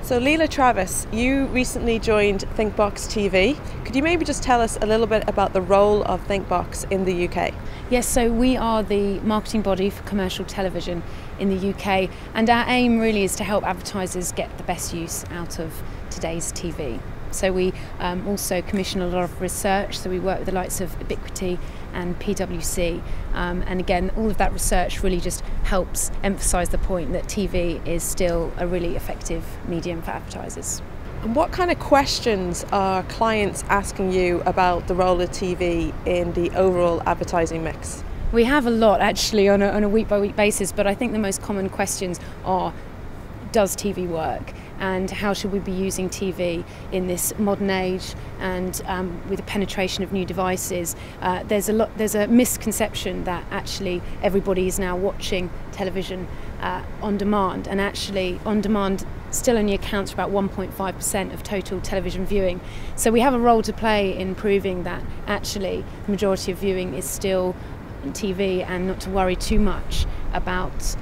So Leila Travis, you recently joined Thinkbox TV. Could you maybe just tell us a little bit about the role of Thinkbox in the UK? Yes, so we are the marketing body for commercial television in the UK, and our aim really is to help advertisers get the best use out of today's TV. So we also commission a lot of research, so we work with the likes of Ubiquity and PwC, and again all of that research really just helps emphasise the point that TV is still a really effective medium for advertisers. And what kind of questions are clients asking you about the role of TV in the overall advertising mix? We have a lot actually on a week-by-week basis, but I think the most common questions are, does TV work? And how should we be using TV in this modern age? And with the penetration of new devices, there's a misconception that actually everybody is now watching television on demand, and actually on demand still only accounts for about 1.5% of total television viewing. So we have a role to play in proving that actually the majority of viewing is still on TV, and not to worry too much about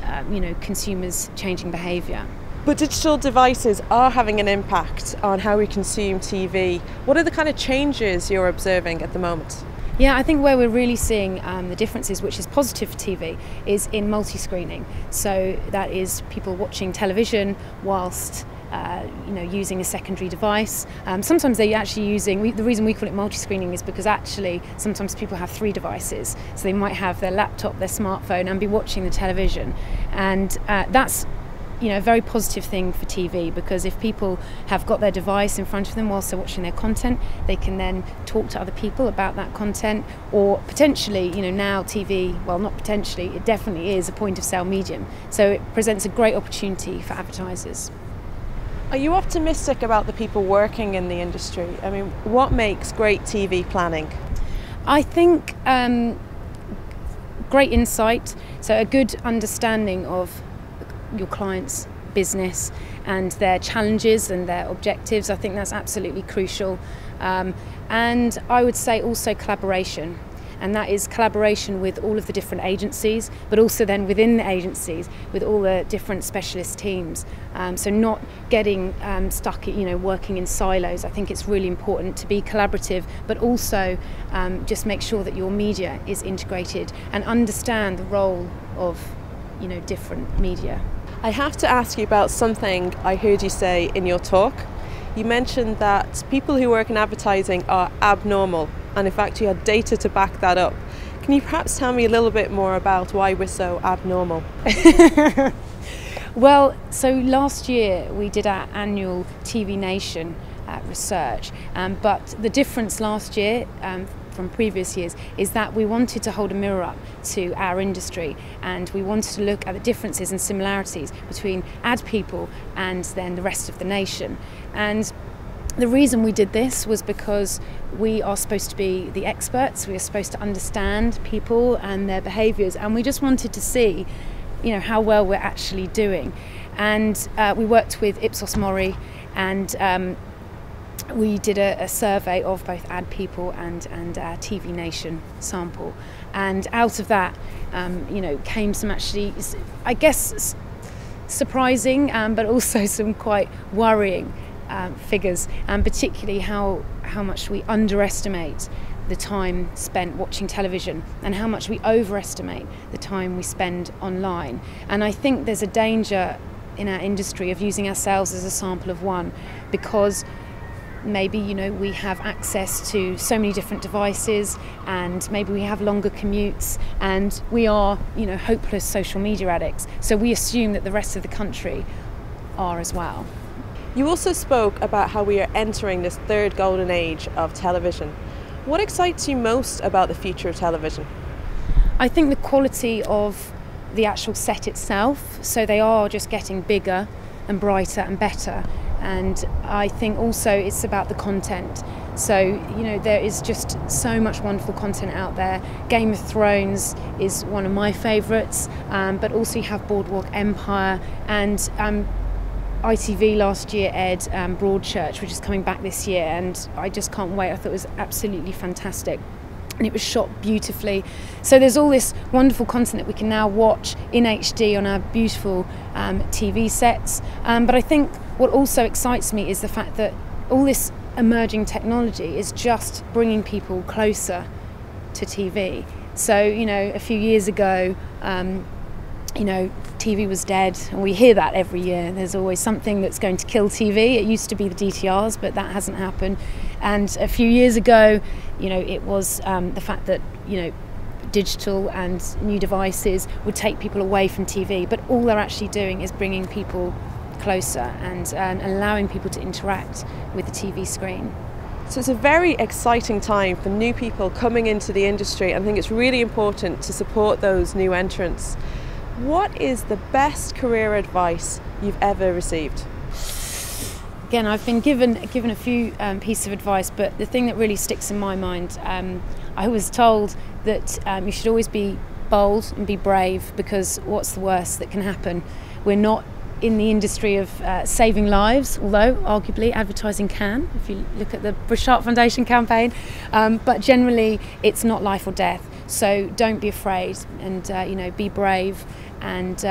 consumers changing behaviour. But digital devices are having an impact on how we consume TV. What are the kind of changes you're observing at the moment? Yeah, I think where we're really seeing the differences, which is positive for TV, is in multi-screening. So that is people watching television whilst using a secondary device. Sometimes they're actually using, the reason we call it multi-screening is because actually sometimes people have 3 devices. So they might have their laptop, their smartphone, and be watching the television. And that's a very positive thing for TV, because if people have got their device in front of them whilst they're watching their content, they can then talk to other people about that content, or potentially, now TV, well, not potentially, it definitely is a point of sale medium. So it presents a great opportunity for advertisers. Are you optimistic about the people working in the industry? I mean, what makes great TV planning? I think great insight, so a good understanding of your client's business and their challenges and their objectives. I think that's absolutely crucial. And I would say also collaboration. And that is collaboration with all of the different agencies, but also then within the agencies with all the different specialist teams. So not getting stuck, working in silos. I think it's really important to be collaborative, but also just make sure that your media is integrated and understand the role of different media. I have to ask you about something I heard you say in your talk. You mentioned that people who work in advertising are abnormal, and in fact you had data to back that up. Can you perhaps tell me a little bit more about why we're so abnormal? Well, so last year we did our annual TV Nation research, but the difference last year from previous years is that we wanted to hold a mirror up to our industry, and we wanted to look at the differences and similarities between ad people and then the rest of the nation. And the reason we did this was because we are supposed to be the experts, we are supposed to understand people and their behaviours, and we just wanted to see how well we're actually doing. And we worked with Ipsos Mori, and we did a survey of both ad people and our TV Nation sample, and out of that came some actually, I guess, surprising but also some quite worrying figures, and particularly how much we underestimate the time spent watching television and how much we overestimate the time we spend online. And I think there's a danger in our industry of using ourselves as a sample of one, because maybe we have access to so many different devices, and maybe we have longer commutes, and we are hopeless social media addicts, so we assume that the rest of the country are as well. You also spoke about how we are entering this third golden age of television. What excites you most about the future of television? I think the quality of the actual set itself, so they are just getting bigger and brighter and better. And I think also it's about the content. So, there is just so much wonderful content out there. Game of Thrones is one of my favourites, but also you have Boardwalk Empire, and ITV last year aired Broadchurch, which is coming back this year, and I just can't wait. I thought it was absolutely fantastic. and it was shot beautifully. So there's all this wonderful content that we can now watch in HD on our beautiful TV sets. But I think what also excites me is the fact that all this emerging technology is just bringing people closer to TV. So, you know, a few years ago, you know, TV was dead, and we hear that every year. There's always something that's going to kill TV. It used to be the DTRs, but that hasn't happened. And a few years ago, you know, it was the fact that, you know, digital and new devices would take people away from TV, but all they're actually doing is bringing people closer and allowing people to interact with the TV screen. So it's a very exciting time for new people coming into the industry, and I think it's really important to support those new entrants. What is the best career advice you've ever received? Again, I've been given a few pieces of advice, but the thing that really sticks in my mind, I was told that you should always be bold and be brave, because what's the worst that can happen? We're not in the industry of saving lives, although arguably advertising can, if you look at the Bush Heart Foundation campaign, but generally it's not life or death. So don't be afraid, and you know, be brave, and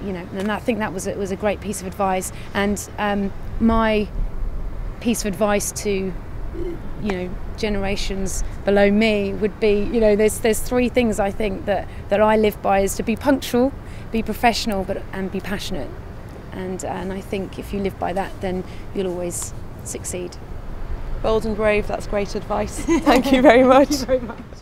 you know, and I think that was a great piece of advice. And my piece of advice to, you know, generations below me would be, you know, there's three things I think that I live by: is to be punctual, be professional, and be passionate. And I think if you live by that, then you'll always succeed. Bold and brave, that's great advice. Thank you very much. Thank you very much.